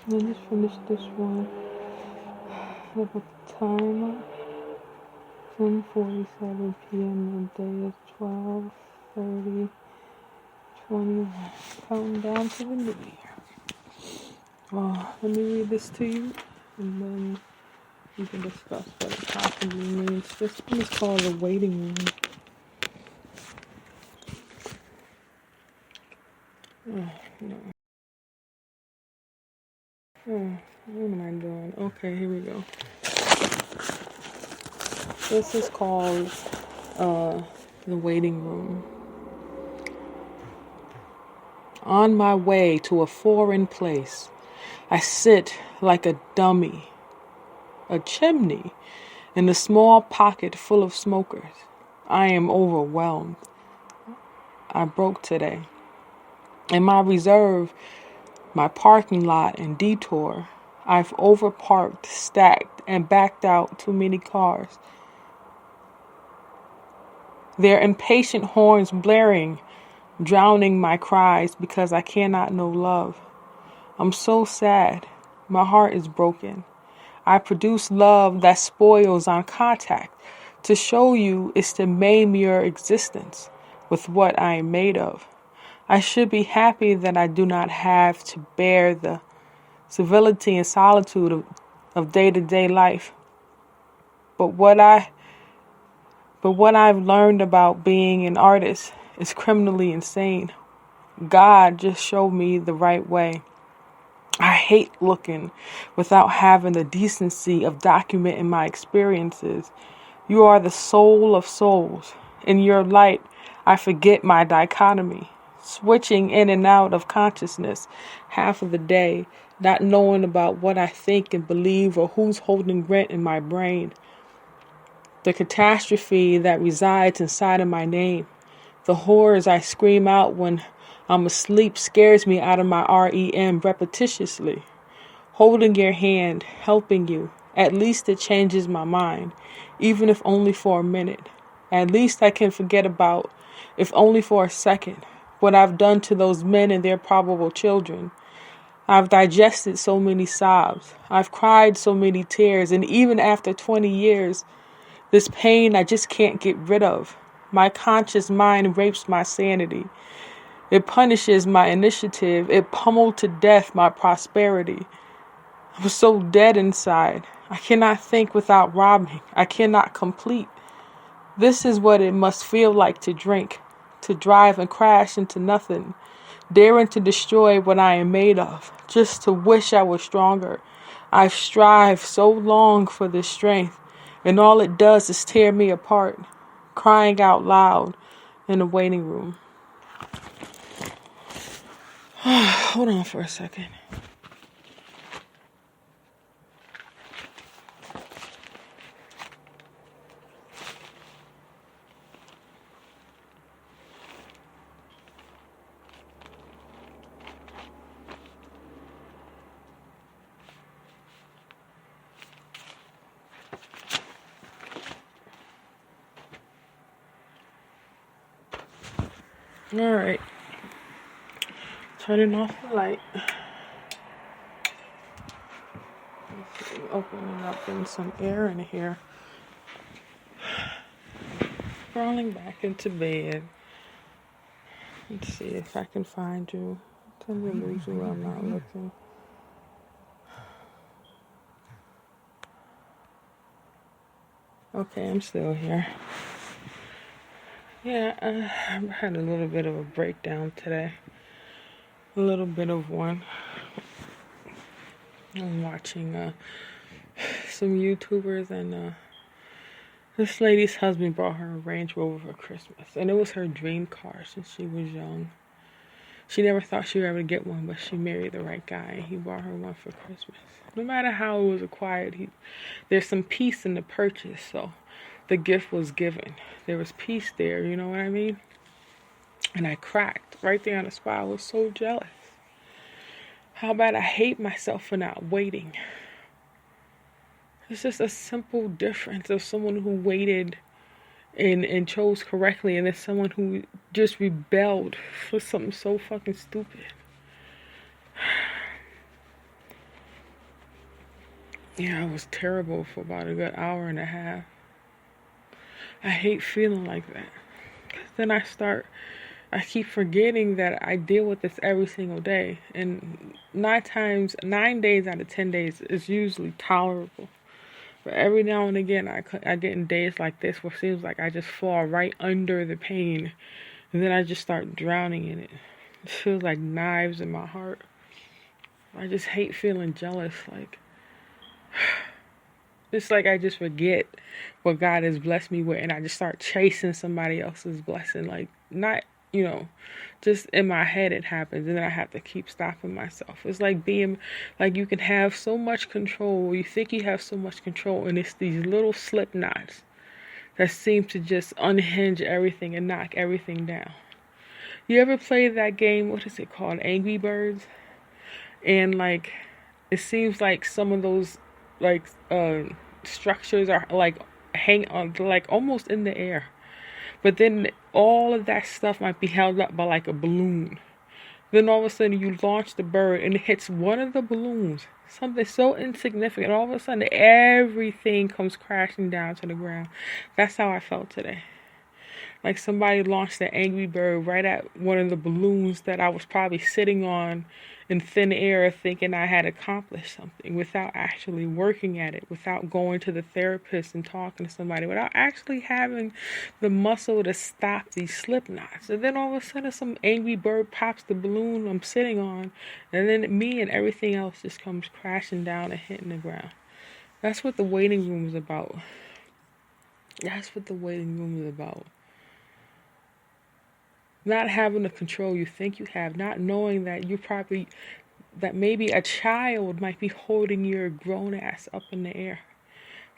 I just finished this one. Look at the time. 10:47 p.m. The day is 12:30. 21. Counting down to the new year. Let me read this to you, and then we can discuss what it possibly means. This one is called the waiting room. No. What am I doing? Okay, here we go. This is called the waiting room. On my way to a foreign place, I sit like a dummy, a chimney, in a small pocket full of smokers. I am overwhelmed. I broke today. In my reserve, my parking lot and detour, I've overparked, stacked, and backed out too many cars. Their impatient horns blaring, drowning my cries because I cannot know love. I'm so sad. My heart is broken. I produce love that spoils on contact. To show you is to maim your existence with what I am made of. I should be happy that I do not have to bear the civility and solitude of day-to-day life. But what I've learned about being an artist is criminally insane. God just showed me the right way. I hate looking without having the decency of documenting my experiences. You are the soul of souls. In your light, I forget my dichotomy, switching in and out of consciousness half of the day, not knowing about what I think and believe or who's holding rent in my brain. The catastrophe that resides inside of my name, the horrors I scream out when I'm asleep scares me out of my REM repetitiously. Holding your hand, helping you, at least it changes my mind, even if only for a minute. At least I can forget about, if only for a second, what I've done to those men and their probable children. I've digested so many sobs. I've cried so many tears, and even after 20 years, this pain I just can't get rid of. My conscious mind rapes my sanity. It punishes my initiative. It pummeled to death my prosperity. I'm so dead inside. I cannot think without robbing. I cannot complete. This is what it must feel like to drink, to drive and crash into nothing, daring to destroy what I am made of, just to wish I was stronger. I've strived so long for this strength, and all it does is tear me apart, crying out loud in the waiting room. Hold on for a second. All right. Turning off the light. Opening up in some air in here. Crawling back into bed. Let's see if I can find you. Tell me to lose you while I'm not looking. Okay, I'm still here. Yeah, I had a little bit of a breakdown today. A little bit of one. I'm watching some YouTubers, and this lady's husband brought her a Range Rover for Christmas, and it was her dream car since she was young. She never thought she would ever get one, but she married the right guy, and he bought her one for Christmas. No matter how it was acquired, there's some peace in the purchase, so the gift was given. There was peace there, you know what I mean? And I cracked right there on the spot. I was so jealous. How about I hate myself for not waiting? It's just a simple difference of someone who waited and chose correctly, and then someone who just rebelled for something so fucking stupid. Yeah, I was terrible for about a good hour and a half. I hate feeling like that. 'Cause then I keep forgetting that I deal with this every single day. And 9 days out of 10 days is usually tolerable. But every now and again, I get in days like this where it seems like I just fall right under the pain. And then I just start drowning in it. It feels like knives in my heart. I just hate feeling jealous. Like, it's like I just forget what God has blessed me with, and I just start chasing somebody else's blessing. Like, not, you know, just in my head it happens, and then I have to keep stopping myself. It's like being, like, you can have so much control, you think you have so much control, and it's these little slip knots that seem to just unhinge everything and knock everything down. You ever play that game, what is it called, Angry Birds? And, like, it seems like some of those, like, structures are like hang on, like almost in the air, but then all of that stuff might be held up by like a balloon. Then all of a sudden you launch the bird and it hits one of the balloons, something so insignificant, all of a sudden everything comes crashing down to the ground. That's how I felt today. Like somebody launched an Angry Bird right at one of the balloons that I was probably sitting on in thin air, thinking I had accomplished something without actually working at it, without going to the therapist and talking to somebody, without actually having the muscle to stop these slip knots. And then all of a sudden some Angry Bird pops the balloon I'm sitting on, and then me and everything else just comes crashing down and hitting the ground. That's what the waiting room is about. That's what the waiting room is about. Not having the control you think you have, not knowing that that maybe a child might be holding your grown ass up in the air.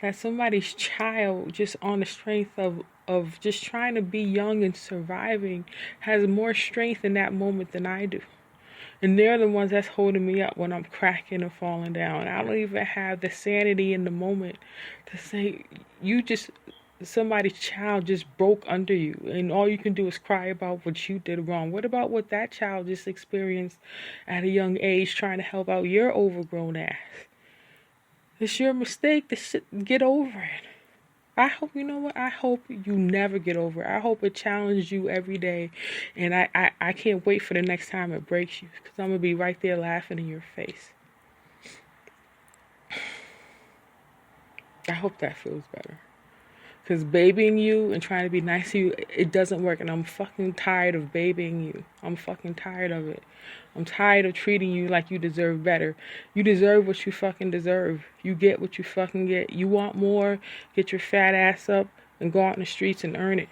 That somebody's child, just on the strength of just trying to be young and surviving, has more strength in that moment than I do. And they're the ones that's holding me up when I'm cracking and falling down. I don't even have the sanity in the moment to say, somebody's child just broke under you, and all you can do is cry about what you did wrong. What about what that child just experienced at a young age trying to help out your overgrown ass? It's your mistake. Get over it. I hope, you know what? I hope you never get over it. I hope it challenges you every day. And I can't wait for the next time it breaks you, because I'm going to be right there laughing in your face. I hope that feels better. Because babying you and trying to be nice to you, it doesn't work. And I'm fucking tired of babying you. I'm fucking tired of it. I'm tired of treating you like you deserve better. You deserve what you fucking deserve. You get what you fucking get. You want more, get your fat ass up and go out in the streets and earn it.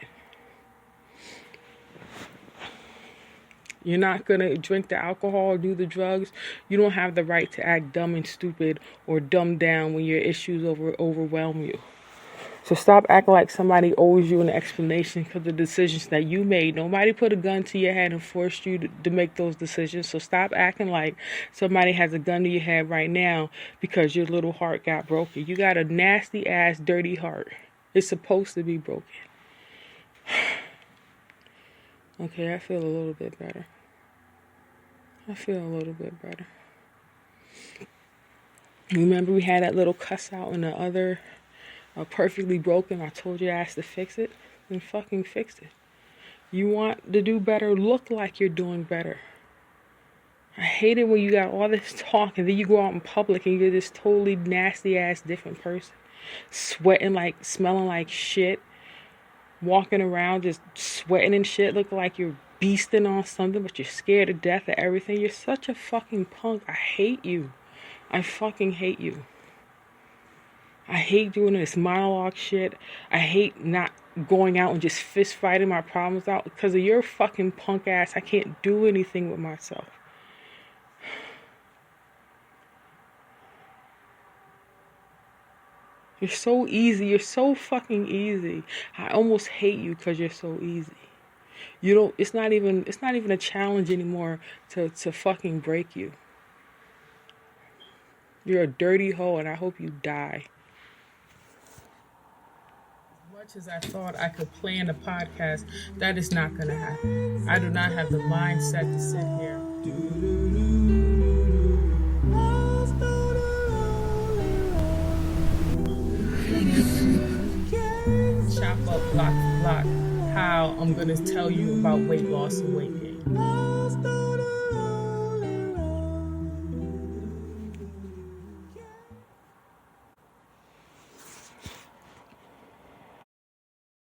You're not going to drink the alcohol or do the drugs. You don't have the right to act dumb and stupid or dumb down when your issues overwhelm you. So stop acting like somebody owes you an explanation for the decisions that you made. Nobody put a gun to your head and forced you to make those decisions. So stop acting like somebody has a gun to your head right now because your little heart got broken. You got a nasty ass, dirty heart. It's supposed to be broken. Okay, I feel a little bit better. Remember we had that little cuss out in the other perfectly broken. I told your ass to fix it, then fucking fix it. You want to do better, look like you're doing better. I hate it when you got all this talk and then you go out in public and you're this totally nasty ass different person. Sweating like, smelling like shit. Walking around just sweating and shit, looking like you're beasting on something, but you're scared to death of everything. You're such a fucking punk. I hate you. I fucking hate you. I hate doing this monologue shit. I hate not going out and just fist fighting my problems out because of your fucking punk ass. I can't do anything with myself. You're so easy. You're so fucking easy. I almost hate you because you're so easy. It's not even a challenge anymore to fucking break you. You're a dirty hoe and I hope you die. Much as I thought I could plan a podcast, that is not going to happen. I do not have the mindset to sit here. block for block how I'm going to tell you about weight loss and weight gain.